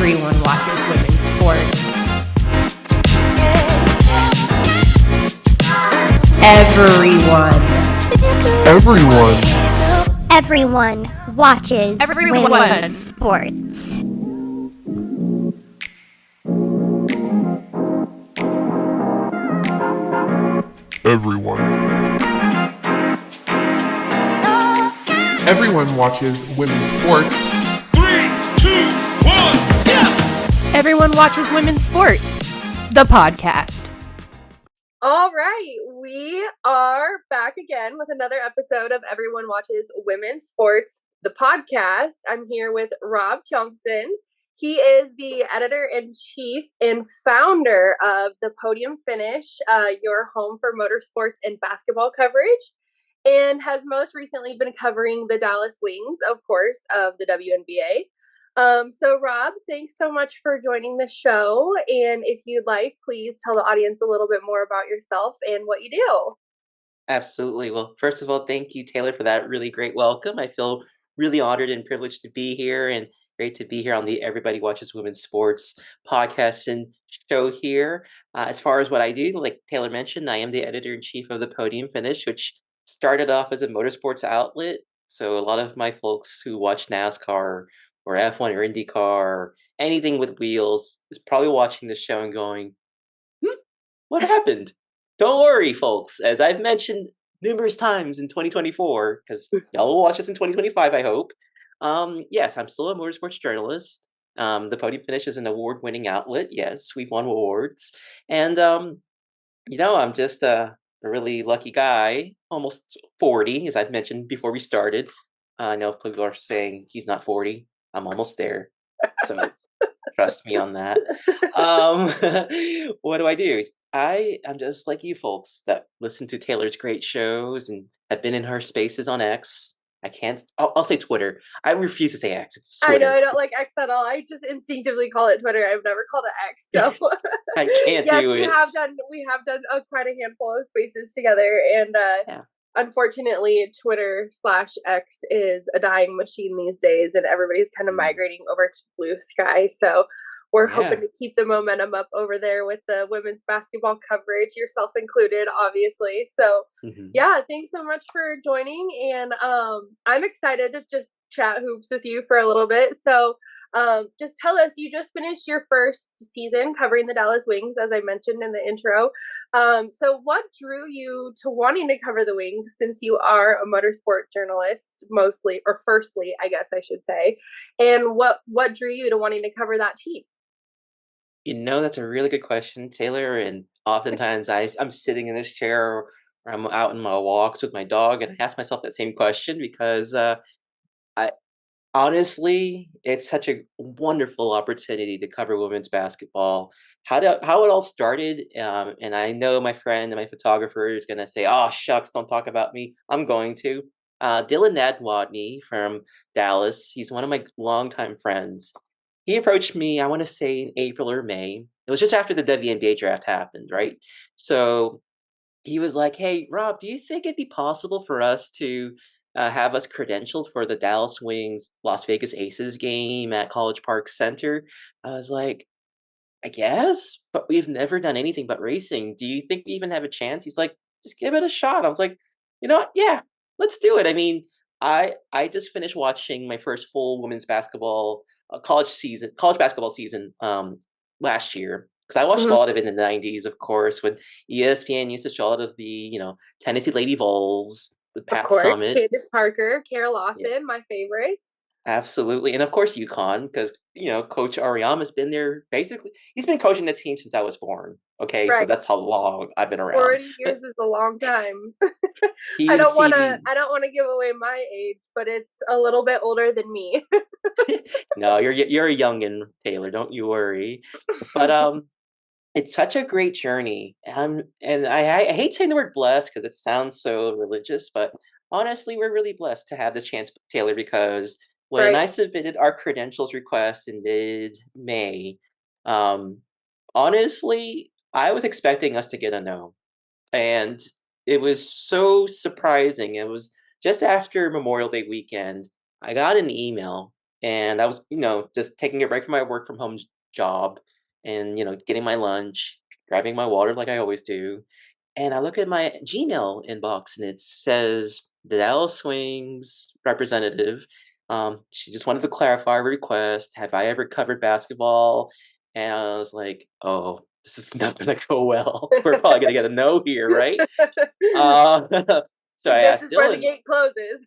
everyone watches women's sports. Everyone watches Everyone. women's sports. Everyone watches women's sports. 3, 2, 1, yeah! Everyone watches women's sports. The podcast. All right, we are back again with another episode of Everyone Watches Women's Sports, the podcast. I'm here with Rob Tiongson. He is the editor-in-chief and founder of the Podium Finish, your home for motorsports and basketball coverage, and has most recently been covering the Dallas Wings, of course, of the WNBA. So Rob, thanks so much for joining the show. And if you'd like, please tell the audience a little bit more about yourself and what you do. Absolutely. Well, first of all, thank you, Taylor, for that really great welcome. I feel really honored and privileged to be here, and great to be here on the Everybody Watches Women's Sports podcast and show here. As far as what I do, like Taylor mentioned, I am the editor-in-chief of the Podium Finish, which started off as a motorsports outlet. So a lot of my folks who watch NASCAR or F1 or IndyCar or anything with wheels is probably watching this show and going, what happened? Don't worry, folks. As I've mentioned numerous times in 2024, because y'all will watch this in 2025, I hope. Yes, I'm still a motorsports journalist. The Podium Finish is an award-winning outlet. Yes, we've won awards. And, I'm just a really lucky guy, almost 40, as I've mentioned before we started. I know people are saying he's not 40. I'm almost there. So trust me on that. What do? I'm just like you folks that listen to Taylor's great shows and have been in her spaces on X. I'll say Twitter. I refuse to say X. It's Twitter. I know I don't like X at all. I just instinctively call it Twitter. I've never called it X. So I can't yes, do we it. have done quite a handful of spaces together, and Yeah. unfortunately, Twitter/X is a dying machine these days, and everybody's kind of migrating over to Blue Sky. So we're hoping to keep the momentum up over there with the women's basketball coverage, yourself included, obviously. So yeah, thanks so much for joining. And I'm excited to just chat hoops with you for a little bit. So just tell us, you just finished your first season covering the Dallas Wings, as I mentioned in the intro. So what drew you to wanting to cover the Wings, since you are a motorsport journalist mostly, or firstly, I guess I should say, and what drew you to wanting to cover that team? That's a really good question, Taylor. And oftentimes I'm sitting in this chair or I'm out in my walks with my dog, and I ask myself that same question because I honestly, it's such a wonderful opportunity to cover women's basketball. How it all started, and I know my friend and my photographer is gonna say, "Oh shucks, don't talk about me." I'm going to. Dylan Nadwadney from Dallas. He's one of my longtime friends. He approached me, I want to say in April or May. It was just after the WNBA draft happened, right? So he was like, "Hey, Rob, do you think it'd be possible for us to have us credentialed for the Dallas Wings Las Vegas Aces game at College Park Center?" I was like, "I guess, but we've never done anything but racing. Do you think we even have a chance?" He's like, "Just give it a shot." I was like, "You know what? Yeah, let's do it." I mean, I just finished watching my first full women's basketball college basketball season last year, because I watched a lot of it in the 90s, of course, when ESPN used to show a lot of the, Tennessee Lady Vols with Of Pat course, Summitt. Candace Parker, Kara Yeah, Lawson, my favorites. absolutely. And of course, UConn, because, Coach Ariama's been there basically. He's been coaching the team since I was born. Okay, so Right. that's how long I've been around. 40 years is a long time. I He's don't want seen. to give away my age, but it's a little bit older than me. No, you're a youngin, Taylor. Don't you worry. But it's such a great journey, and I hate saying the word blessed because it sounds so religious, but honestly, we're really blessed to have this chance, Taylor, because when Right. I submitted our credentials request in mid-May, um, honestly, I was expecting us to get a no, and it was so surprising. It was just after Memorial Day weekend. I got an email and I was, just taking a break from my work from home job and, getting my lunch, grabbing my water like I always do. And I look at my Gmail inbox and it says the Dallas Swings representative. She just wanted to clarify a request. Have I ever covered basketball? And I was like, oh, this is not going to go well. We're probably going to get a no here, right? Uh, so I This asked is where the Dylan. gate closes.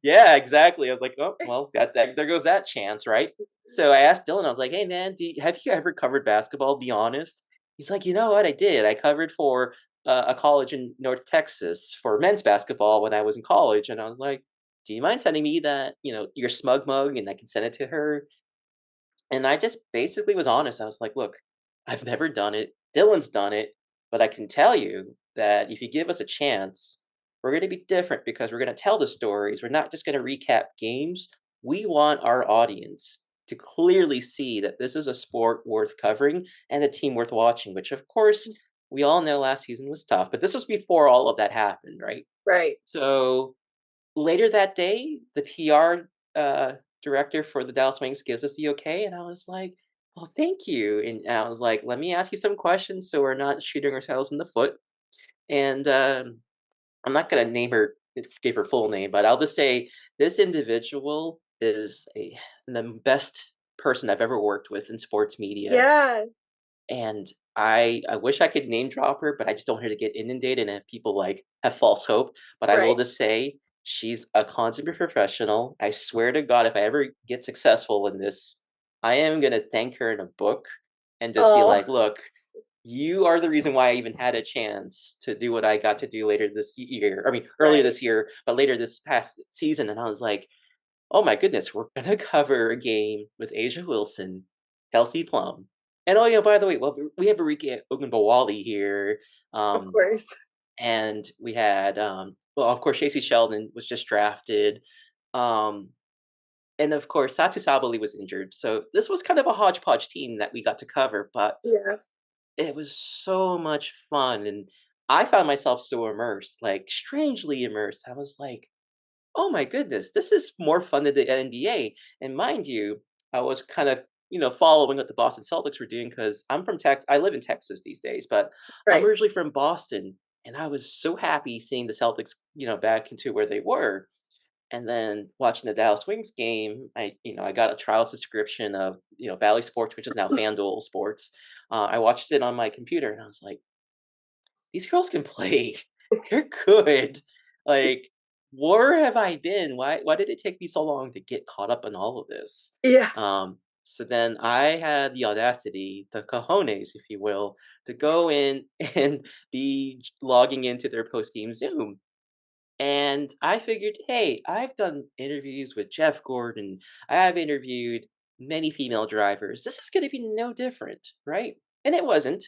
Yeah, exactly. I was like, "Oh, well, that there goes that chance, right?" So I asked Dylan, I was like, "Hey, man, have you ever covered basketball? Be honest." He's like, "You know what? I did. I covered for a college in North Texas for men's basketball when I was in college." And I was like, "Do you mind sending me that, your smug mug, and I can send it to her?" And I just basically was honest. I was like, "Look, I've never done it. Dylan's done it, but I can tell you that if you give us a chance, we're going to be different because we're going to tell the stories. We're not just going to recap games. We want our audience to clearly see that this is a sport worth covering and a team worth watching," which, of course, we all know last season was tough, but this was before all of that happened, right? Right. So later that day, the PR director for the Dallas Wings gives us the okay, and I was like, "Well, thank you." And I was like, "Let me ask you some questions so we're not shooting ourselves in the foot." And I'm not gonna give her full name, but I'll just say this individual is the best person I've ever worked with in sports media. Yeah. And I wish I could name drop her, but I just don't want her to get inundated and have people, like, have false hope, but I will Right. just say she's a consummate professional. I swear to God, if I ever get successful in this, I am gonna thank her in a book and just be Oh, like, "Look, you are the reason why I even had a chance to do what I got to do later this year. I mean, earlier right. this year, but later this past season." And I was like, "Oh my goodness, we're gonna cover a game with Asia Wilson, Kelsey Plum, and oh yeah, by the way, well, we have Enrique Ogunbowale here, Of um, course. and we had, well, of course, Stacey Sheldon was just drafted, um, and of course, Satu Sabali was injured. So this was kind of a hodgepodge team that we got to cover, but Yeah. it was so much fun, and I found myself so immersed, like strangely immersed. I was like, "Oh my goodness, this is more fun than the NBA." And mind you, I was kind of, following what the Boston Celtics were doing because I'm from I live in Texas these days, but I'm Right. originally from Boston. And I was so happy seeing the Celtics, back into where they were. And then watching the Dallas Wings game, I got a trial subscription of, Bally Sports, which is now FanDuel Sports. I watched it on my computer and I was like, these girls can play. They're good. Like, where have I been? Why did it take me so long to get caught up in all of this? Yeah. So then I had the audacity, the cojones, if you will, to go in and be logging into their post game Zoom. And I figured, hey, I've done interviews with Jeff Gordon. I have interviewed many female drivers. This is going to be no different, right? And it wasn't.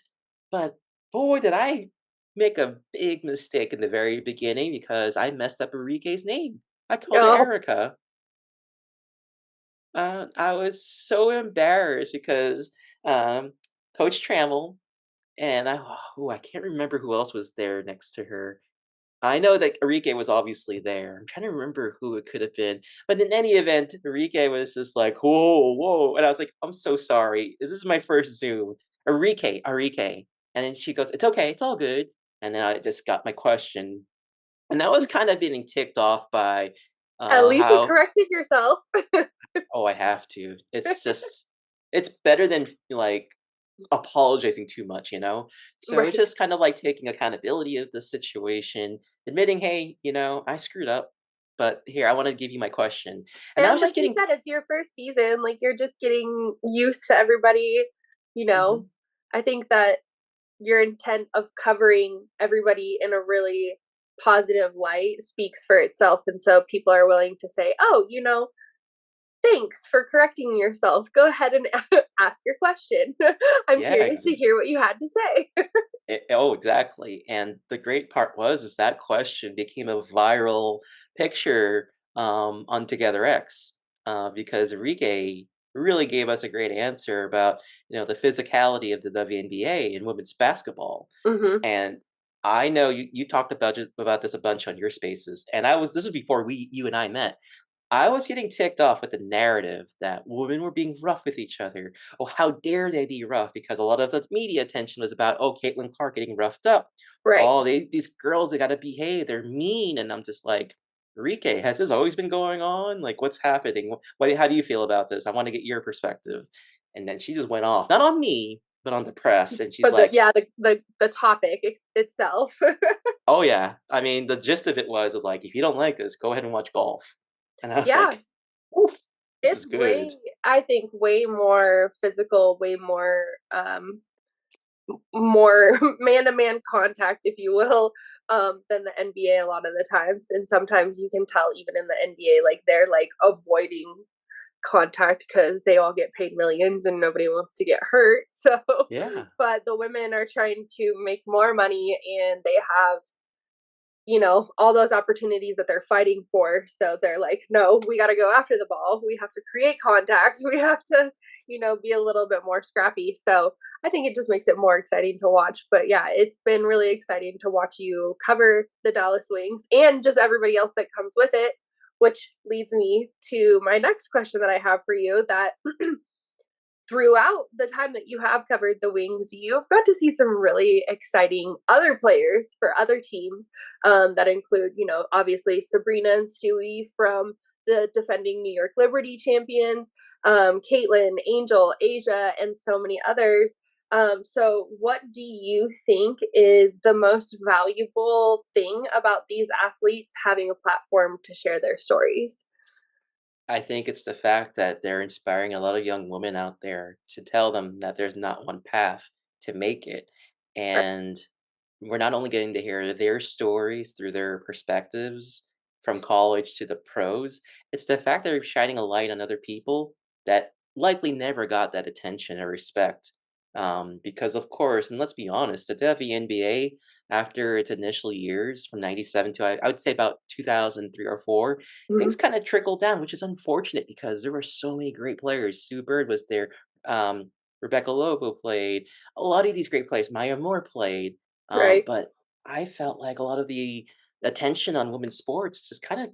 But boy, did I make a big mistake in the very beginning because I messed up Enrique's name. I called her Oh, Erica. I was so embarrassed because um, Coach Trammell and I can't remember who else was there next to her. I know that Enrique was obviously there. I'm trying to remember who it could have been. But in any event, Enrique was just like, whoa, whoa. And I was like, I'm so sorry. This is my first Zoom. Enrique. And then she goes, it's okay. It's all good. And then I just got my question. And that was kind of being ticked off by at least you how, corrected yourself. oh, I have to. It's better than like apologizing too much, you know? So it's Right. just kind of like taking accountability of the situation, admitting, hey, I screwed up, but here, I want to give you my question. And I And was like just you getting, said, it's your first season. Like you're just getting used to everybody, you know. Mhm. I think that your intent of covering everybody in a really positive light speaks for itself. And so people are willing to say, oh, thanks for correcting yourself. Go ahead and ask your question. I'm Yeah, curious to hear what you had to say. oh, exactly. And the great part is that question became a viral picture on Together X because Enrique really gave us a great answer about, the physicality of the WNBA and women's basketball. Hmm. And I know you talked about this a bunch on your spaces, and this was before you and I met. I was getting ticked off with the narrative that women were being rough with each other. Oh, how dare they be rough? Because a lot of the media attention was about, oh, Caitlin Clark getting roughed up. Right. Oh, these girls, they gotta behave. They're mean. And I'm just like, Rike, has this always been going on? Like, what's happening? How do you feel about this? I want to get your perspective. And then she just went off, not on me, but on the press. And she's But the like, yeah, the topic itself. oh yeah. I mean, the gist of it was like, if you don't like this, go ahead and watch golf. And I was Yeah, like, oof, this is it's good. I think way more physical, way more man to man contact, if you will, than the NBA a lot of the times. And sometimes you can tell even in the NBA, like they're like avoiding contact because they all get paid millions and nobody wants to get hurt. So, Yeah. but the women are trying to make more money and they have, you know, all those opportunities that they're fighting for. So they're like, no, we got to go after the ball. We have to create contact. We have to, you know, be a little bit more scrappy. So I think it just makes it more exciting to watch. But yeah, it's been really exciting to watch you cover the Dallas Wings and just everybody else that comes with it, which leads me to my next question that I have for you that throughout the time that you have covered the Wings, you've got to see some really exciting other players for other teams that include, you know, obviously Sabrina and Stewie from the defending New York Liberty champions, Caitlin, Angel, Asia, and so many others. So, what do you think is the most valuable thing about these athletes having a platform to share their stories? I think it's the fact that they're inspiring a lot of young women out there to tell them that there's not one path to make it. And we're not only getting to hear their stories through their perspectives from college to the pros, it's the fact that they're shining a light on other people that likely never got that attention or respect. Because, of course, and let's be honest, the WNBA, after its initial years from 97 to I would say about 2003 or 4, things Mhm. kind of trickled down, which is unfortunate because there were so many great players. Sue Bird was there. Rebecca Lobo played. A lot of these great players. Maya Moore played. Right. But I felt like a lot of the attention on women's sports just kind of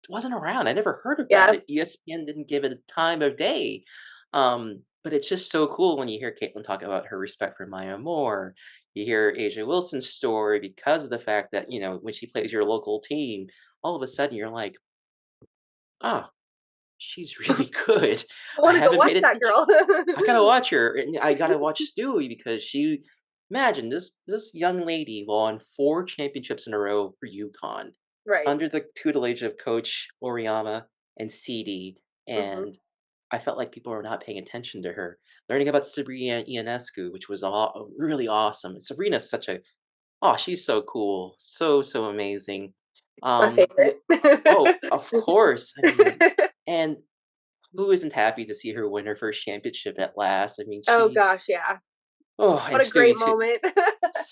wasn't around. I never heard about Yeah. it. ESPN didn't give it a time of day. But it's just so cool when you hear Caitlin talk about her respect for Maya Moore. You hear Asia Wilson's story because of the fact that, you know, when she plays your local team, all of a sudden you're like, ah, she's really good. I I want to go haven't watch paid that attention. girl. I gotta watch her, and I gotta watch Stewie because she imagine this young lady won 4 championships in a row for UConn Right. under the tutelage of Coach Oriana and CD, Hmm. and I felt like people were not paying attention to her. Learning about Sabrina Ionescu, which was really awesome. And Sabrina's such a she's so cool, so amazing. My favorite. The oh, of course. I mean, and who isn't happy to see her win her first championship at last? I mean, Oh she gosh, yeah. and What a great Stewie too. moment.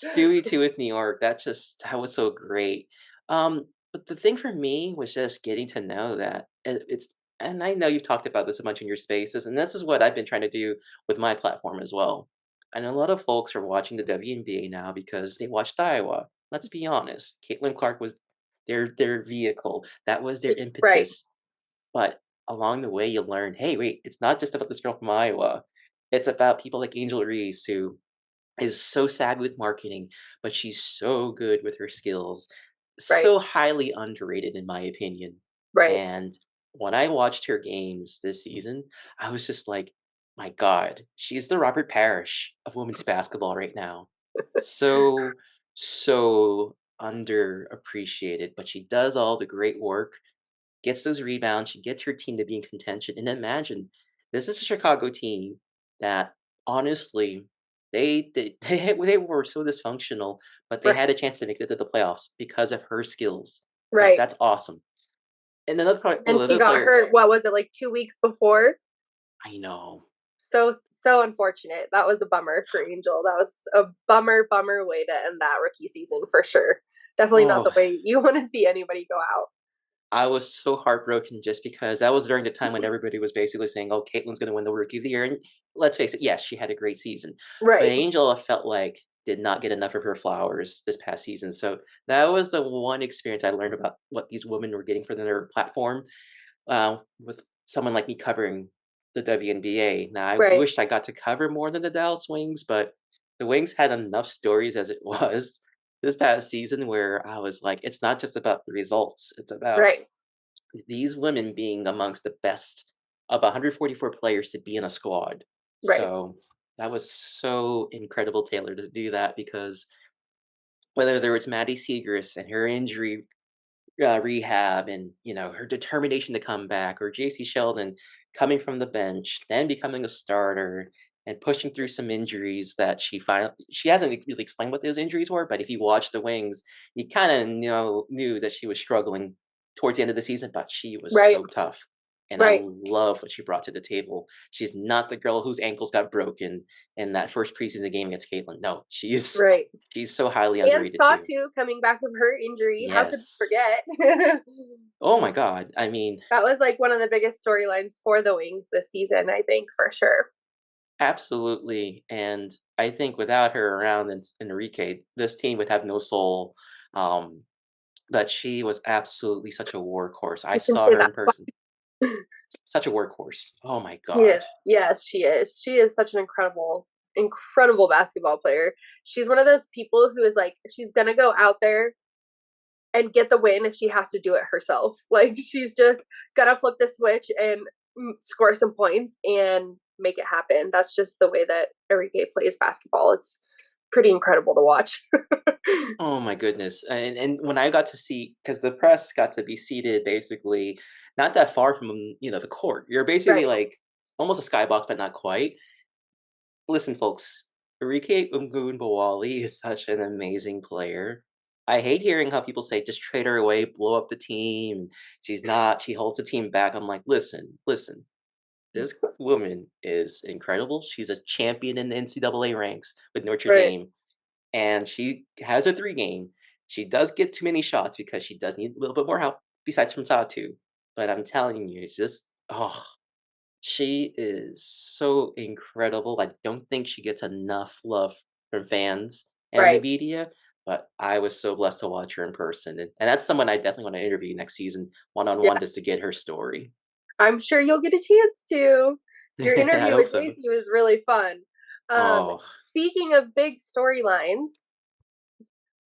Stewie too with New York. That was so great. But the thing for me was just getting to know that it's and I know you've talked about this a bunch in your spaces, and this is what I've been trying to do with my platform as well. I know a lot of folks are watching the WNBA now because they watched Iowa. Let's be honest. Caitlin Clark was their vehicle. That was their Right, impetus. But along the way, you learn, hey, wait, it's not just about this girl from Iowa. It's about people like Angel Reese, who is so sad with marketing, but she's so good with her skills. right, So highly underrated, in my opinion. right. And when I watched her games this season, I was just like, my God, she's the Robert Parrish of women's basketball right now. So, so underappreciated, but she does all the great work, gets those rebounds, she gets her team to be in contention. And imagine, this is a Chicago team that honestly, they were so dysfunctional, but they had a Right, chance to make it to the playoffs because of her skills. right. That's awesome. And another part, the And she other got player, hurt, what was it, like 2 weeks before? I know. So unfortunate. That was a bummer for Angel. That was a bummer way to end that rookie season for sure. Definitely not Oh, the way you want to see anybody go out. I was so heartbroken just because that was during the time when everybody was basically saying, "Oh, Caitlin's going to win the Rookie of the Year." And let's face it, yes, she had a great season, but Right, Angel, I felt like did not get enough of her flowers this past season. So that was the one experience I learned about what these women were getting for their platform. with someone like me covering the WNBA. Now, I Right. wished I got to cover more than the Dallas Wings, but the Wings had enough stories as it was this past season where I was like, it's not just about the results, it's about Right. these women being amongst the best of 144 players to be in a squad. Right. So that was so incredible, Taylor, to do that because whether there was Maddie Segrist and her injury rehab and her determination to come back, or JC Sheldon coming from the bench, then becoming a starter and pushing through some injuries that she hasn't really explained what those injuries were, but if you watch the Wings, you kind of knew that she was struggling towards the end of the season, but she was Right. so tough. And I Right. love what she brought to the table. She's not the girl whose ankles got broken in that first preseason game against Caitlin. No, Right. she's so highly And underrated too. Satu coming back from her injury. How could we Yes. forget? Oh my god. I mean, That was like one of the biggest storylines for the Wings this season, I think, for sure. absolutely. And I think without her around and Enrique, this team would have no soul. Um, but she was absolutely such a workhorse. I You can saw say her that. in person. Such a workhorse. Oh my She god. is. Yes, she is. She is such an incredible basketball player. She's one of those people who is like, she's gonna go out there and get the win if she has to do it herself. Like, she's just gonna flip the switch and score some points and make it happen. That's just the way that Enrique plays basketball. It's pretty incredible to watch. Oh my goodness. And when I got to see, because the press got to be seated basically not that far from the court. You're basically Right. like almost a skybox, but not quite. Listen, folks, Enrique Bawali is such an amazing player. I hate hearing how people say just trade her away, blow up the team. She's not. She holds the team back. I'm like, listen, listen. This woman is incredible. She's a champion in the NCAA ranks with Notre Right. Dame, and she has a three game. She does get too many shots because she does need a little bit more help besides from Satu. But I'm telling you, it's just she is so incredible. I don't think she gets enough love from fans and the Right. media, but I was so blessed to watch her in person. And that's someone I definitely want to interview next season, one on Yeah. one, just to get her story. I'm sure you'll get a chance to. Your I interview hope with so. JC was really fun. Oh, Speaking of big storylines,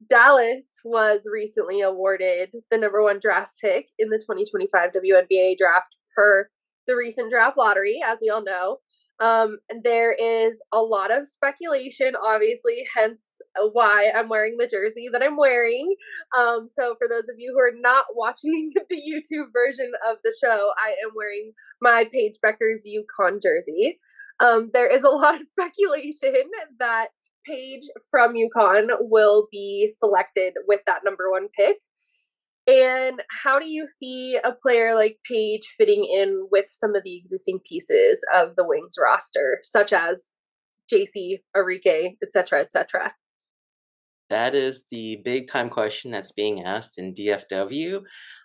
Dallas was recently awarded the number one draft pick in the 2025 WNBA draft per the recent draft lottery, as we all know. And there is a lot of speculation, obviously, hence why I'm wearing the jersey that I'm wearing. So, for those of you who are not watching the YouTube version of the show, I am wearing my Paige Becker's Yukon jersey. There is a lot of speculation that Paige from UConn will be selected with that number one pick. And how do you see a player like Paige fitting in with some of the existing pieces of the Wings roster, such as JC, Enrique, etc., etc.? that is the big time question that's being asked in DFW.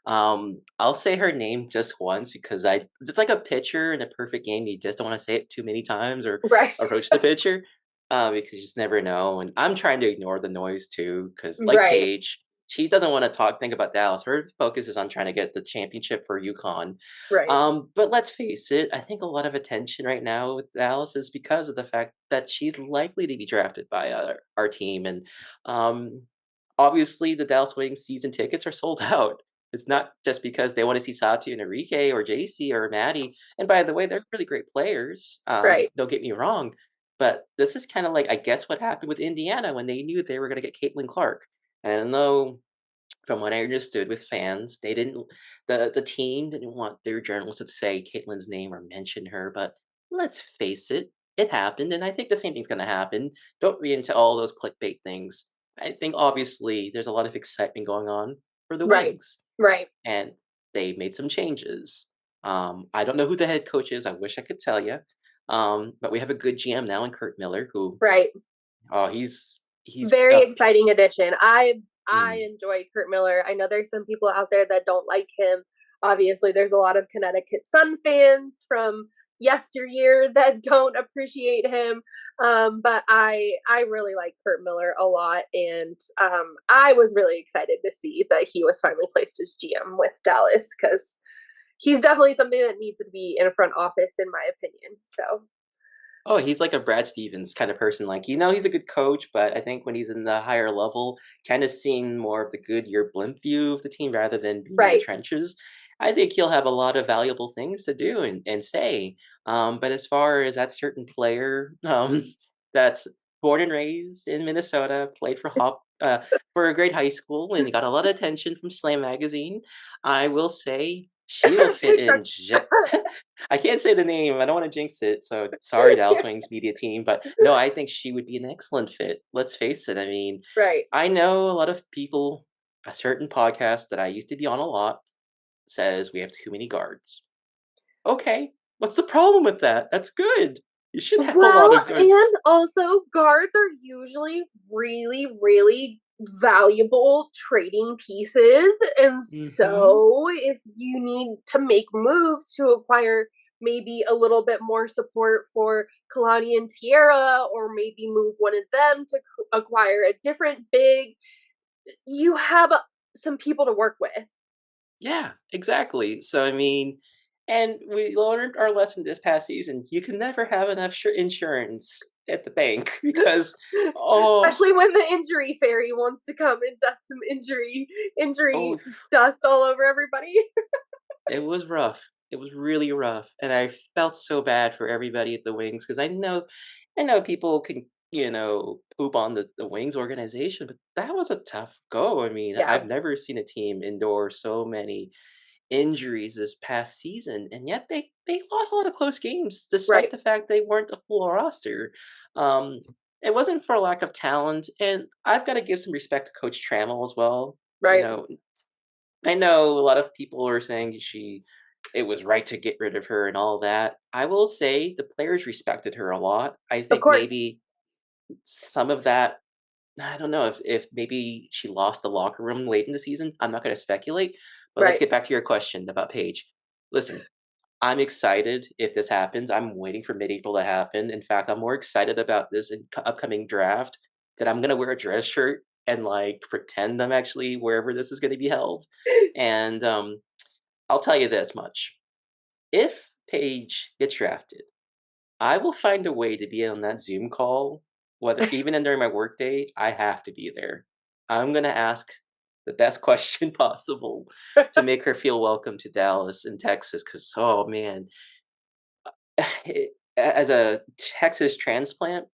I'll say her name just once because it's like a pitcher in a perfect game. You just don't want to say it too many times or Right. approach the pitcher because you just never know. And I'm trying to ignore the noise too because, like Right. Paige, she doesn't want to think about Dallas. Her focus is on trying to get the championship for UConn. Right. But let's face it, I think a lot of attention right now with Dallas is because of the fact that she's likely to be drafted by our team. And um, obviously, the Dallas Wings season tickets are sold out. It's not just because they want to see Sati and Enrique or JC or Maddie. And by the way, they're really great players. Right. Don't get me wrong. But this is kind of like, I guess, what happened with Indiana when they knew they were going to get Caitlin Clark. And I know from what I understood with fans, they didn't the team didn't want their journalists to say Caitlin's name or mention her, but let's face it, it happened, and I think the same thing's gonna happen. Don't read into all those clickbait things. I think obviously there's a lot of excitement going on for the Right. Wings, Right. and they made some changes. I don't know who the head coach is. I wish I could tell you, but we have a good GM now in Kurt Miller, who Right. he's Very up. exciting addition. I Mm, enjoy Kurt Miller. I know there's some people out there that don't like him. Obviously, there's a lot of Connecticut Sun fans from yesteryear that don't appreciate him. But I really like Kurt Miller a lot, and I was really excited to see that he was finally placed as GM with Dallas because he's definitely something that needs to be in a front office, in my opinion. So Oh, he's like a Brad Stevens kind of person. Like, he's a good coach, but I think when he's in the higher level, kind of seeing more of the Goodyear blimp view of the team rather than being in the right, trenches, I think he'll have a lot of valuable things to do and say. But as far as that certain player that's born and raised in Minnesota, played for a great high school, and got a lot of attention from Slam magazine, I will say she will fit in. I can't say the name. I don't want to jinx it. So sorry, Dallas Wings media team. But no, I think she would be an excellent fit. Let's face it. I mean, right. I know a lot of people, a certain podcast that I used to be on a lot says we have too many guards. Okay. What's the problem with that? That's good. You should have a lot Well, of guards. and also guards are usually really, really valuable trading pieces. And Hmm. so if you need to make moves to acquire maybe a little bit more support for Kalani and Tierra, or maybe move one of them to acquire a different big, you have some people to work with. Yeah, exactly. So, I mean, and we learned our lesson this past season. You can never have enough insurance at the bank because, oh, Especially when the injury fairy wants to come and dust some injury oh, dust all over everybody. it was rough. It was really rough, and I felt so bad for everybody at the Wings because I know people can, poop on the Wings organization, but that was a tough go. I mean, Yeah, I've never seen a team endure so many injuries this past season, and yet they lost a lot of close games despite right, the fact they weren't a full roster. Um, it wasn't for lack of talent, and I've got to give some respect to Coach Trammell as well. You right. know, I know a lot of people are saying it was right to get rid of her and all that. I will say the players respected her a lot. I Of think course. maybe some of that. I don't know if maybe she lost the locker room late in the season. I'm not going to speculate, but let's Right. get back to your question about Paige. Listen, I'm excited if this happens. I'm waiting for mid-April to happen. In fact, I'm more excited about this upcoming draft that I'm gonna wear a dress shirt and like pretend I'm actually wherever this is going to be held. And I'll tell you this much: if Paige gets drafted, I will find a way to be on that Zoom call, whether even in during my workday. I have to be there. I'm gonna ask the best question possible to make her feel welcome to Dallas and Texas. Because oh man, as a Texas transplant,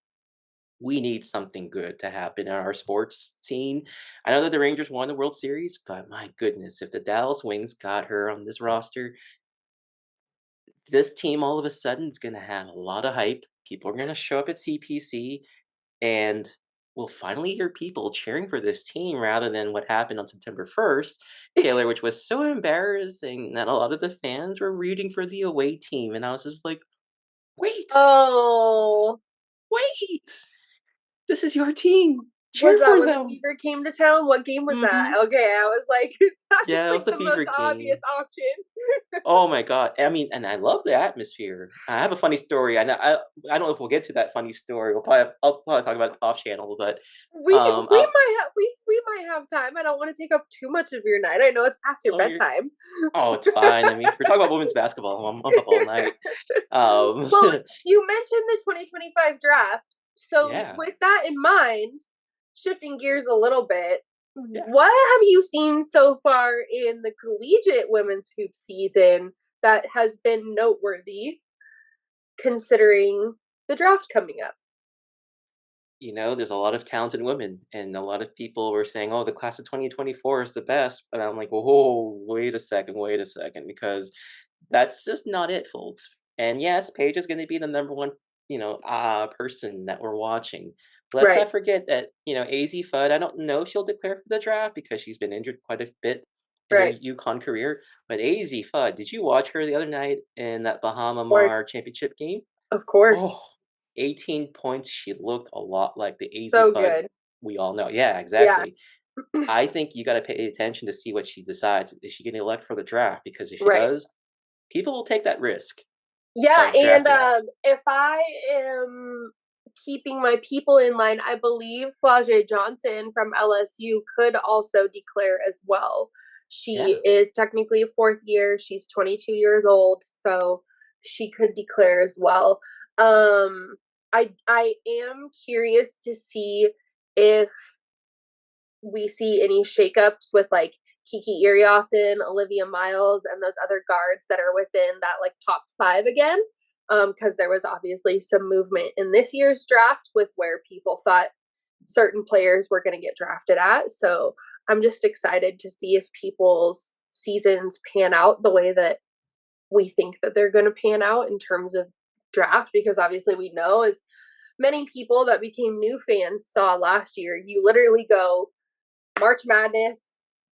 we need something good to happen in our sports scene. I know that the Rangers won the World Series, but my goodness, if the Dallas Wings got her on this roster, this team all of a sudden is going to have a lot of hype. People are going to show up at CPC, and we'll finally hear people cheering for this team rather than what happened on September 1st, Taylor, which was so embarrassing that a lot of the fans were rooting for the away team. And I was just like, wait, Oh, wait, this is your team. was Cheer that for when the them. Fever came to town? What game was that? Hmm. Okay, I was like, that's Yeah, it like was the the most Fever obvious game. option. Oh my god. I mean, and I love the atmosphere. I have a funny story. I don't know if we'll get to that funny story. I'll probably talk about it off channel, but We um we um might have we might have time. I don't want to take up too much of your night. I know it's past your oh you're bedtime. oh it's fine. I mean, we're talking about women's basketball. I'm up all night. Um Well, you mentioned the 2025 draft. So, yeah. with that in mind, shifting gears a little bit, Yeah. what have you seen so far in the collegiate women's hoop season that has been noteworthy considering the draft coming up? There's a lot of talented women, and a lot of people were saying, "Oh, the class of 2024 is the best." But I'm like, "Whoa, wait a second, because that's just not it, folks." And yes, Paige is going to be the number one, person that we're watching. But let's Right, not forget that, AZ Fudd. I don't know if she'll declare for the draft because she's been injured quite a bit in her right. UConn career. But AZ Fudd, did you watch her the other night in that Bahama Of Mar course. championship game? Of course. Oh, 18 points. She looked a lot like the AZ So Fudd good. we all know. Yeah, Yeah. exactly. I think you got to pay attention to see what she decides. Is she going to elect for the draft? Because if she Right. does, people will take that risk Yeah, of and drafting her. if I am keeping my people in line, I believe Flau'jae Johnson from LSU could also declare as well. She Yeah. is technically a fourth year. She's 22 years old, so she could declare as well. I am curious to see if we see any shakeups with like Kiki Iriothin, Olivia Miles, and those other guards that are within that like top 5 again. Because there was obviously some movement in this year's draft with where people thought certain players were going to get drafted at. So I'm just excited to see if people's seasons pan out the way that we think that they're going to pan out in terms of draft, because obviously we know, as many people that became new fans saw last year, you literally go March Madness,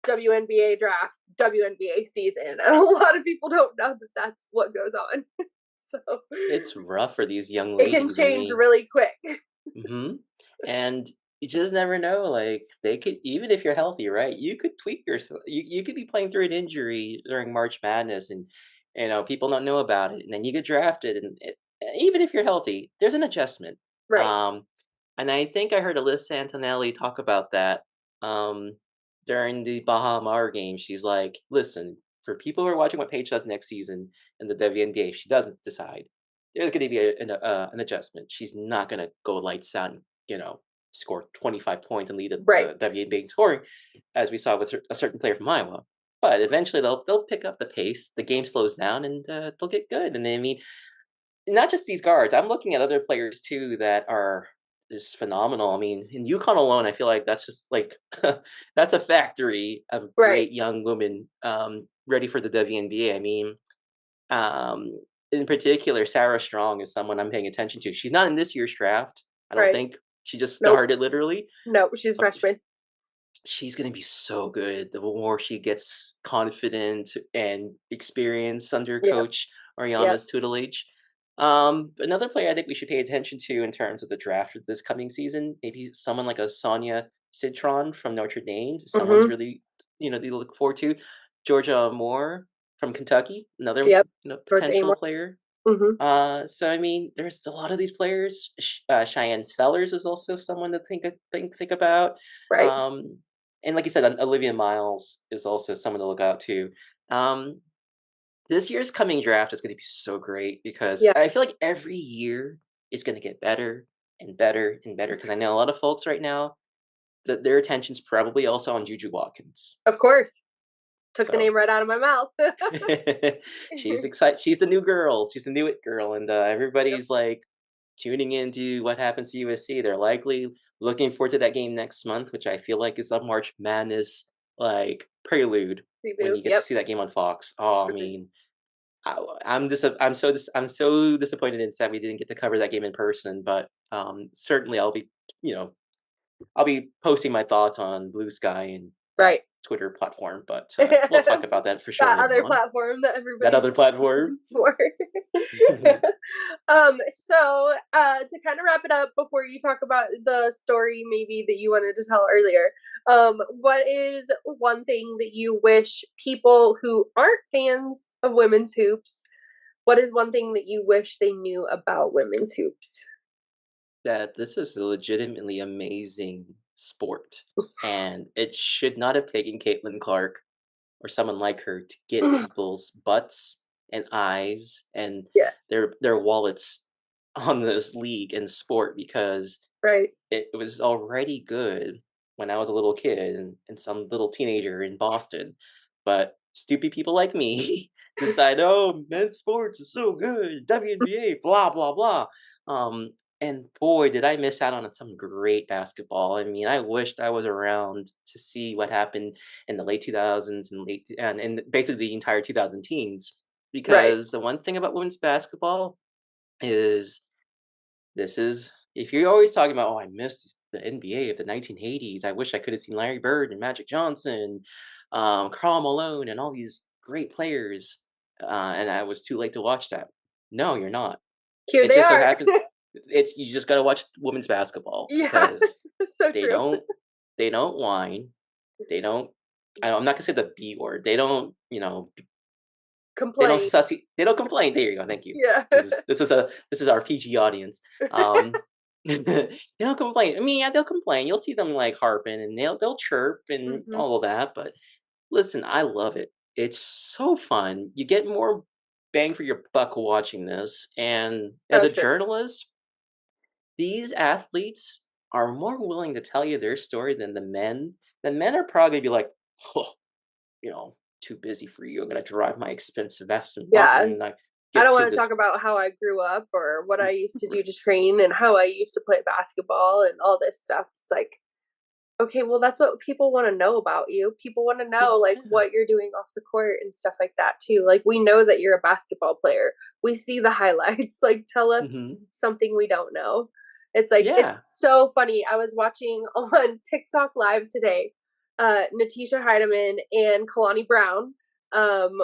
WNBA draft, WNBA season. And a lot of people don't know that that's what goes on. So It's rough for these young it can ladies. I change mean, really quick. and you just never know. Like they could, even if you're healthy, right? You could tweak yourself. You could be playing through an injury during March Madness, and people don't know about it, and then you get drafted, and even if you're healthy, there's an adjustment. Right. Um, and I think I heard Alyssa Antonelli talk about that um, during the Bahamar game. She's like, "Listen, for people who are watching what Paige does next season in the WNBA, if she doesn't decide, there's going to be an adjustment. She's not going to go lights out and score 25 points and lead Right. the WNBA in scoring, as we saw with a certain player from Iowa. But eventually they'll pick up the pace. The game slows down and they'll get good. And I mean, not just these guards. I'm looking at other players too that are just phenomenal. I mean, in UConn alone, I feel like that's just like that's a factory of Right. great young women ready for the WNBA. I mean, um, in particular, Sarah Strong is someone I'm paying attention to. She's not in this year's draft. I don't Right. think. She just Nope. started literally. Nope. She's But freshman. she's gonna be so good. The more she gets confident and experience under Yep. Coach Yep. Ariana's tutelage. Another player I think we should pay attention to in terms of the draft this coming season, maybe someone like a Sonia Citron from Notre Dame. Someone's really, they look forward to. Georgia Moore from Kentucky, another Yep. George potential Amor. player. Mm-hmm. So I mean, there's a lot of these players. Cheyenne Sellers is also someone to think about. Right. Um, and like you said, Olivia Miles is also someone to look out to. Um, this year's coming draft is going to be so great because Yeah. I feel like every year is going to get better and better and better. Because I know a lot of folks right now that their attention's probably also on Juju Watkins. Of course. Took the So name right out of my mouth. she's excited. She's the new girl. She's the new it girl, and Yep. everybody's like tuning into what happens to USC. They're likely looking forward to that game next month, which I feel like is a March Madness like prelude when Reboot. you get to Yep. see that game on Fox. Oh, I Mhm. mean, I'm so disappointed and sad we didn't get to cover that game in person. But certainly you know I'll be posting my thoughts on Blue Sky and that Right. Twitter platform. But we'll talk about that for sure That later other on. platform that That everybody's other platform. for. So to kind of wrap it up before you talk about the story maybe that you wanted to tell earlier, what is one thing that you wish people who aren't fans of women's hoops, what is one thing that you wish they knew about women's hoops? That this is a legitimately amazing sport, and it should not have taken Caitlin Clark or someone like her to get people's butts and eyes and Yeah. their wallets on this league and sport because Right. it was already good when I was a little kid and some little teenager in Boston. But stupid people like me decide, oh, men's sports is so good, WNBA, blah, blah, blah. And boy, did I miss out on some great basketball. I mean, I wished I was around to see what happened in the late 2000s and basically the entire 2000 teens. Right. Because the one thing about women's basketball is this is if you're always talking about, oh, I missed the NBA of the 1980s. I wish I could have seen Larry Bird and Magic Johnson, Karl Malone, and all these great players, and I was too late to watch that. No, you're not. Here It they just so are. happens you just got to watch women's basketball Yeah. because So they true. don't they don't whine, they don't. I'm not gonna say the B word. They don't, Complain. they don't complain. There you go. Thank you. Yeah. This is our PG audience. They don't complain. I mean, yeah, they'll complain. You'll see them like harping and they'll chirp and Mhm. all of that, but Listen, I love it. It's so fun. You get more bang for your buck watching this, and as So a true. journalist, these athletes are more willing to tell you their story than the men. The men are probably gonna be like, "Oh, too busy for you. I'm gonna drive my expensive Aston Yeah. Martin and I I get don't to want to this." talk about how I grew up or what I used to do to train and how I used to play basketball and all this stuff. It's like, okay, well, that's what people want to know about you. People want to know like Yeah. what you're doing off the court and stuff like that too. Like we know that you're a basketball player. We see the highlights. Like tell us Mhm. something we don't know. It's like it's Yeah. so funny. I was watching on TikTok live today. Natisha Heidemann and Kalani Brown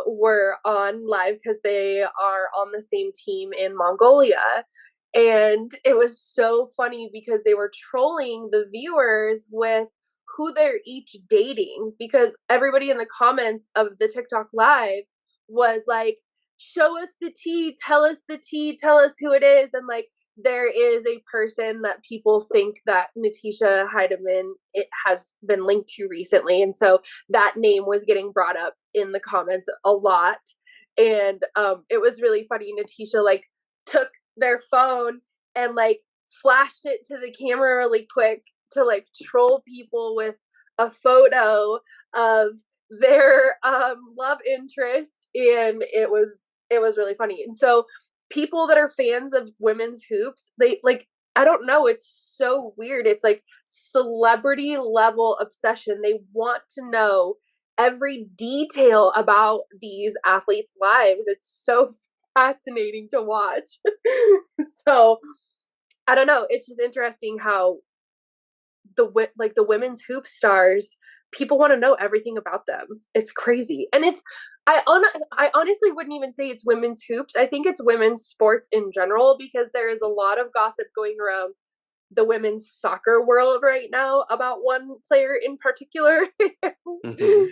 were on live because they are on the same team in Mongolia, and it was so funny because they were trolling the viewers with who they're each dating because everybody in the comments of the TikTok live was like, show us the tea, tell us the tea, tell us who it is. And like, there is a person that people think that Natisha Heidemann it has been linked to recently. And so that name was getting brought up in the comments a lot. And it was really funny. Natisha like took their phone and like flashed it to the camera really quick to like troll people with a photo of their love interest, and it was really funny. And so people that are fans of women's hoops, they like, I don't know, it's so weird. It's like celebrity level obsession. They want to know every detail about these athletes' lives. It's so fascinating to watch. So I don't know. It's just interesting how the women's hoop stars, people want to know everything about them. It's crazy, and I honestly wouldn't even say it's women's hoops. I think it's women's sports in general because there is a lot of gossip going around the women's soccer world right now about one player in particular. Mhm.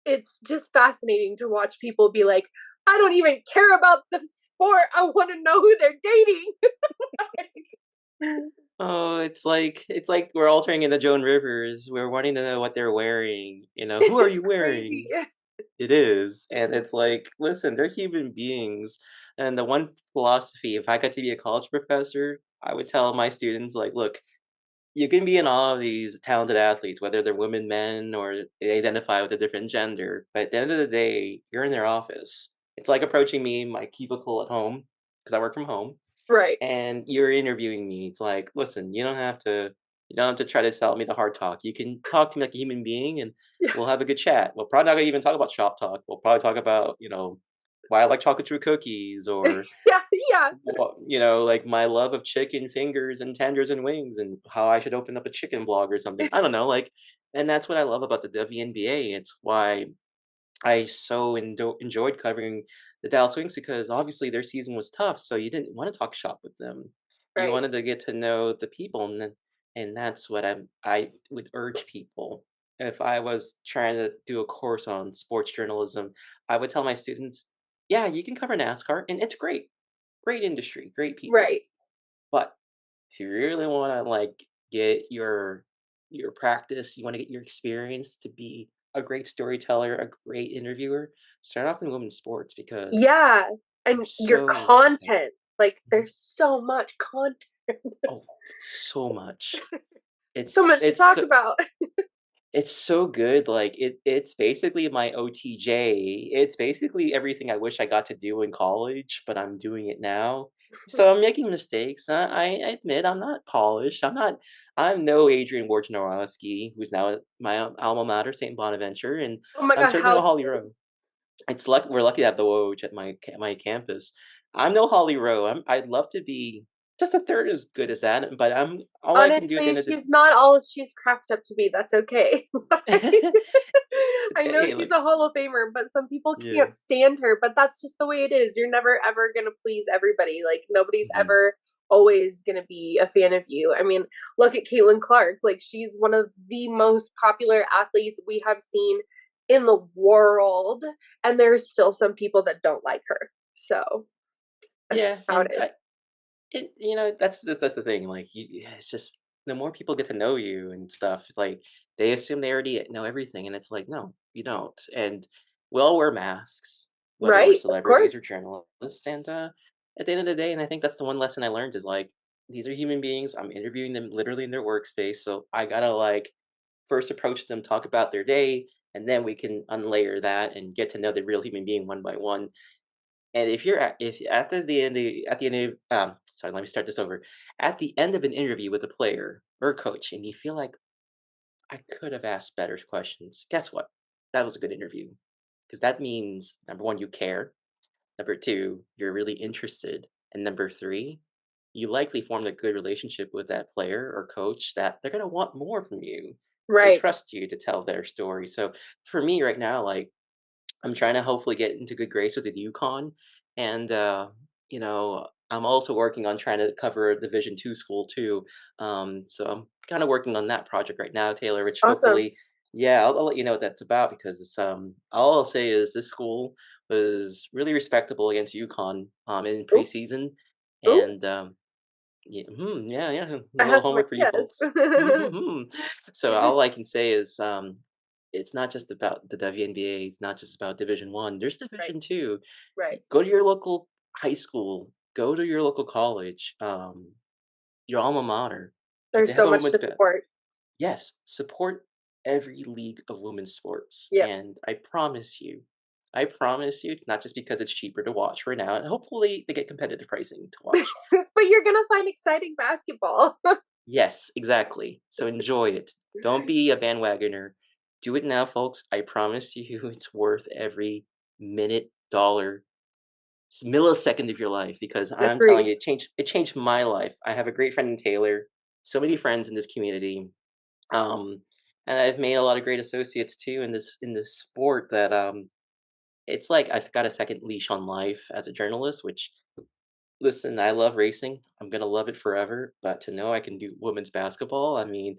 It's just fascinating to watch people be like, I don't even care about the sport. I want to know who they're dating. Oh, it's like we're all turning into Joan Rivers. We're wanting to know what they're wearing. Who are It's you crazy. wearing? It is, and it's like, listen, they're human beings. And the one philosophy, if I got to be a college professor, I would tell my students, like, look, you can be in awe of these talented athletes, whether they're women, men, or they identify with a different gender. But at the end of the day, you're in their office. It's like approaching me in my cubicle at home, because I work from home, Right. and you're interviewing me. It's like, listen, you don't have to try to sell me the hard talk. You can talk to me like a human being, and we'll have a good chat. We'll probably not gonna even talk about shop talk. We'll probably talk about, why I like chocolate chip cookies, or Yeah, yeah. like my love of chicken fingers and tenders and wings, and how I should open up a chicken blog or something. I don't know, like, and that's what I love about the WNBA. It's why I so enjoyed covering the Dallas Wings, because obviously their season was tough, so you didn't want to talk shop with them. You Right. wanted to get to know the people, and that's what I would urge people. If I was trying to do a course on sports journalism, I would tell my students, yeah, you can cover NASCAR, and it's great, great industry, great people. Right. But if you really want to like get your practice, you want to get your experience to be a great storyteller, a great interviewer, start off in women's sports, because Yeah. And there's your so content, like Mhm. there's so much content. Oh, so much. So It's much to it's talk so, about. it's so good. Like it's basically my OTJ. It's basically everything I wish I got to do in college, but I'm doing it now. So I'm making mistakes. I admit I'm not polished. I'm no Adrian Wojnarowski, who's now at my alma mater, St. Bonaventure, and Oh my I'm god, certainly how no Holly exciting. Rowe. We're lucky to have the Woj at my campus. I'm no Holly Rowe. I'd love to be just a third as good as that, but I'm all I can do at the Honestly, end of the she's not all she's cracked up to be. That's okay. I know Hey, she's like, a Hall of Famer, but some people yeah. can't stand her. But that's just the way it is. You're never ever gonna please everybody. Like nobody's Mhm. ever always gonna be a fan of you. I mean, look at Caitlin Clark. Like she's one of the most popular athletes we have seen in the world, and there's still some people that don't like her. So that's Yeah, how it and is. that's the thing. Like, yeah, it's just the more people get to know you and stuff, like they assume they already know everything, and it's like, no, You don't. And we all wear masks, whether we're Right, of celebrities or course. journalists. And at the end of the day, and I think that's the one lesson I learned is like, these are human beings. I'm interviewing them literally in their workspace. So I gotta like first approach them, talk about their day, and then we can unlayer that and get to know the real human being one by one. And if after the end at the end of sorry, let me start this over. At the end of an interview with a player or a coach, and you feel like I could have asked better questions. Guess what? That was a good interview because that means number one, you care. Number two, you're really interested, and number three, you likely formed a good relationship with that player or coach that they're gonna want more from you. They Right. trust you to tell their story. So for me right now, like I'm trying to hopefully get into good grace with the UConn, and I'm also working on trying to cover a Division 2 school too. So I'm kind of working on that project right now, Taylor. Which Awesome. hopefully, yeah, I'll let you know what that's about because it's all I'll say is this school was really respectable against UConn in Ooh, preseason, ooh, and yeah, yeah. A I little have some homework for you ideas. folks. So all I can say is, it's not just about the WNBA. It's not just about Division 1. There's Right, Division 2. right. Go to your local high school. Go to your local college. Your alma mater. If they There's have so a much women's to support. yes, support every league of women's sports. Yep. And I promise you, it's not just because it's cheaper to watch for now. And hopefully, they get competitive pricing to watch. But you're gonna find exciting basketball. Yes, exactly. So enjoy it. Don't be a bandwagoner. Do it now, folks. I promise you it's worth every minute, dollar, millisecond of your life because I'm telling Agreed. you, it changed my life. I have a great friend in Taylor, so many friends in this community. Um, and I've made a lot of great associates too in this sport that it's like I've got a second leash on life as a journalist, which listen, I love racing. I'm gonna love it forever. But to know I can do women's basketball, I mean,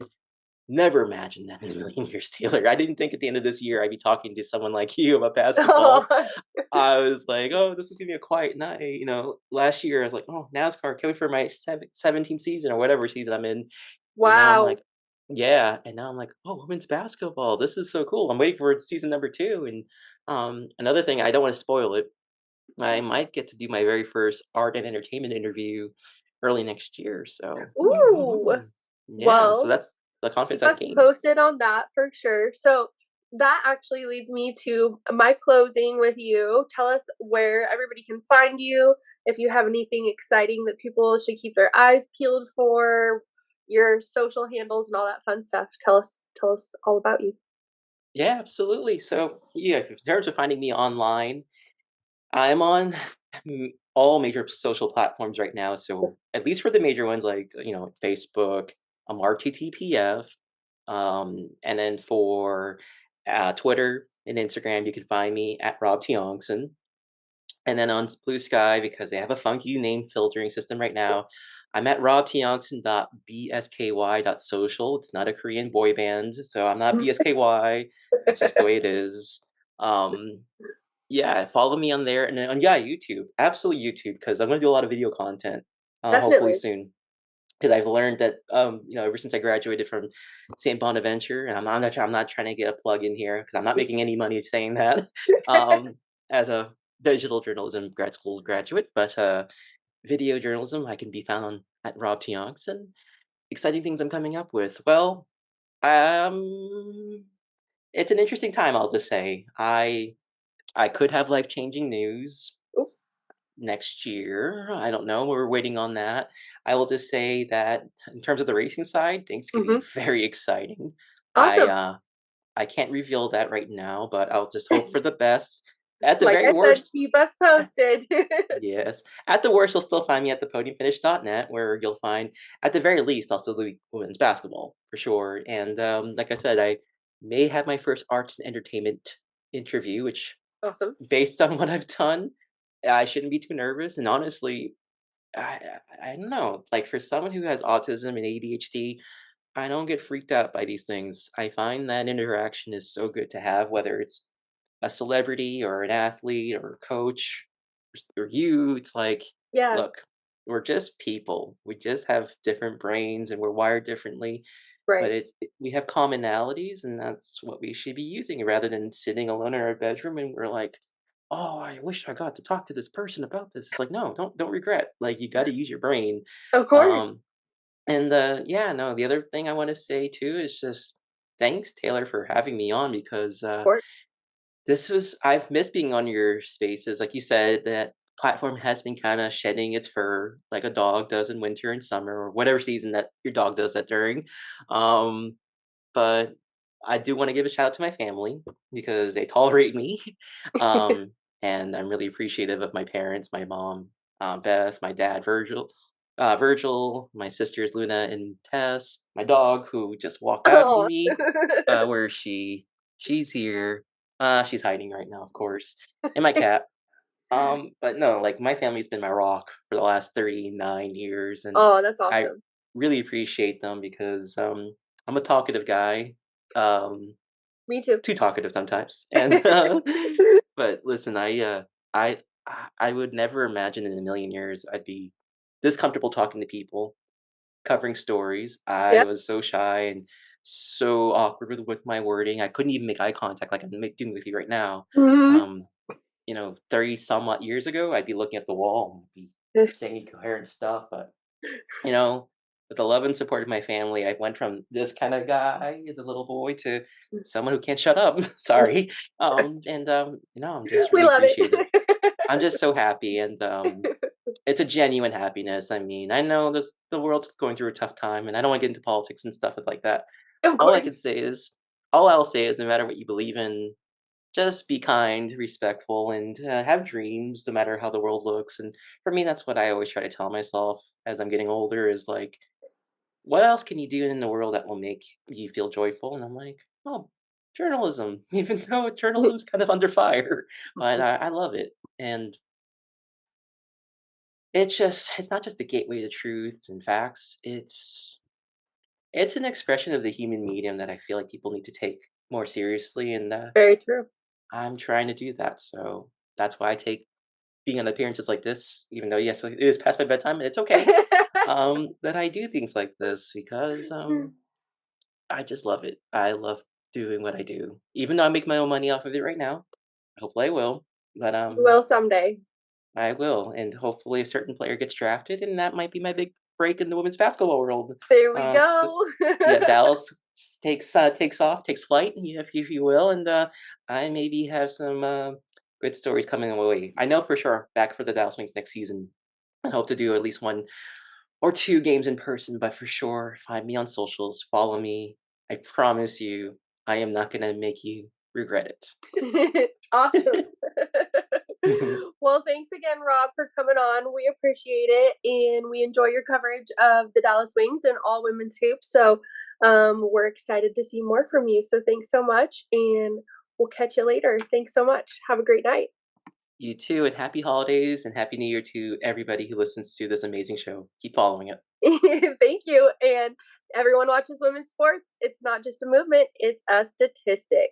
never imagined that in a million years, Taylor. I didn't think at the end of this year I'd be talking to someone like you about basketball. Oh, I was like, "Oh, this is gonna be a quiet night." Last year I was like, "Oh, NASCAR, can't wait for my 17th season or whatever season I'm in." And now I'm wow. like, "Yeah." And now I'm like, "Oh, women's basketball. This is so cool." I'm waiting for season number 2. And another thing, I don't want to spoil it. I might get to do my very first art and entertainment interview early next year. So, Ooh. yeah. So Well, that's the confidence keep I've us gained. posted on that for sure. So that actually leads me to my closing with you. Tell us where everybody can find you. If you have anything exciting that people should keep their eyes peeled for, your social handles and all that fun stuff. Tell us all about you. Yeah, absolutely. So, yeah, in terms of finding me online, I'm on all major social platforms right now. So, at least for the major ones like, Facebook, RTTPF, and then for Twitter and Instagram, you can find me at Rob Tiongson. And then on Blue Sky, because they have a funky name filtering system right now, I'm at robtiongson.bsky.social. It's not a Korean boy band, so I'm not BSKY. It's just the way it is. Um, yeah, follow me on there, and then yeah, YouTube, absolutely YouTube, because I'm gonna do a lot of video content, hopefully Definitely. soon. Because I've learned that, ever since I graduated from St. Bonaventure, and I'm not trying to get a plug in here because I'm not making any money saying that, um, as a digital journalism grad school graduate, but video journalism, I can be found on at Rob Tiongson. Exciting things I'm coming up with. Well, um, it's an interesting time. I'll just say I could have life changing news Ooh, next year. I don't know. We're waiting on that. I will just say that in terms of the racing side, things could be mhm. very exciting. I Awesome. uh I can't reveal that right now, but I'll just hope for the best. At the Like very I said, worst, keep us posted. yes. At the worst, you'll still find me at thepodiumfinish.net, where you'll find, at the very least, I'll still do women's basketball for sure. And like I said, I may have my first arts and entertainment interview, which, Awesome. based on what I've done, I shouldn't be too nervous. And honestly, I don't know. Like for someone who has autism and ADHD, I don't get freaked out by these things. I find that interaction is so good to have, whether it's a celebrity or an athlete or a coach or you. It's like, Yeah, look, we're just people. We just have different brains and we're wired differently. but Right. we have commonalities, and that's what we should be using rather than sitting alone in our bedroom and we're like, "Oh, I wish I got to talk to this person about this." It's like, no, don't regret. Like, you got to use your brain. Of course. Um, and yeah, no, the other thing I want to say too is just thanks, Taylor, for having me on because Of course. I've missed being on your spaces. Like you said, that platform has been kind of shedding its fur like a dog does in winter and summer or whatever season that your dog does that during. Um, but I do want to give a shout out to my family because they tolerate me. Um, and I'm really appreciative of my parents, my mom, Beth, my dad, Virgil, my sisters, Luna and Tess, my dog who just walked out on Oh. me. Where is she? She's here. She's hiding right now, of course. And my cat. But no, like my family's been my rock for the last 39 years, and Oh, that's I awesome. really appreciate them because I'm a talkative guy. Um, Me too. too talkative sometimes. And but listen, I I would never imagine in a million years I'd be this comfortable talking to people, covering stories. I Yep. was so shy and so awkward with my wording. I couldn't even make eye contact like doing with you right now. Mhm. Um, 30 some odd years ago, I'd be looking at the wall and be saying incoherent stuff. But, you know, with the love and support of my family, I went from this kind of guy as a little boy to someone who can't shut up. Sorry. And, I'm just We really love appreciative. it. I'm just so happy. And it's a genuine happiness. I mean, I know the world's going through a tough time, and I don't want to get into politics and stuff like that. Of All I course. can say is, all I'll say is, no matter what you believe in, just be kind, respectful, and have dreams, no matter how the world looks. And for me, that's what I always try to tell myself as I'm getting older: is like, what else can you do in the world that will make you feel joyful? And I'm like, oh, journalism. Even though journalism's kind of under fire, but I love it, and it's not just a gateway to truths and facts. It's an expression of the human medium that I feel like people need to take more seriously, and Very true. I'm trying to do that. So that's why I take being on appearances like this, even though yes, it is past my bedtime, and it's okay. That I do things like this because I just love it. I love doing what I do, even though I make my own money off of it right now. Hopefully, I will, but You will someday. I will, and hopefully, a certain player gets drafted, and that might be my big break in the women's basketball world. There we So go. yeah, Dallas takes off, takes flight, if you will, and I maybe have some good stories coming away. I know for sure back for the Dallas Wings next season. I hope to do at least one or two games in person, but for sure, find me on socials, follow me. I promise you, I am not gonna make you regret Awesome. it. Well, thanks again, Rob, for coming on. We appreciate it, and we enjoy your coverage of the Dallas Wings and all women's hoops. So, we're excited to see more from you. So, thanks so much, and we'll catch you later. Thanks so much. Have a great night. You too, and happy holidays and happy New Year to everybody who listens to this amazing show. Keep following it. Thank you. And everyone watches women's sports. It's not just a movement, it's a statistic.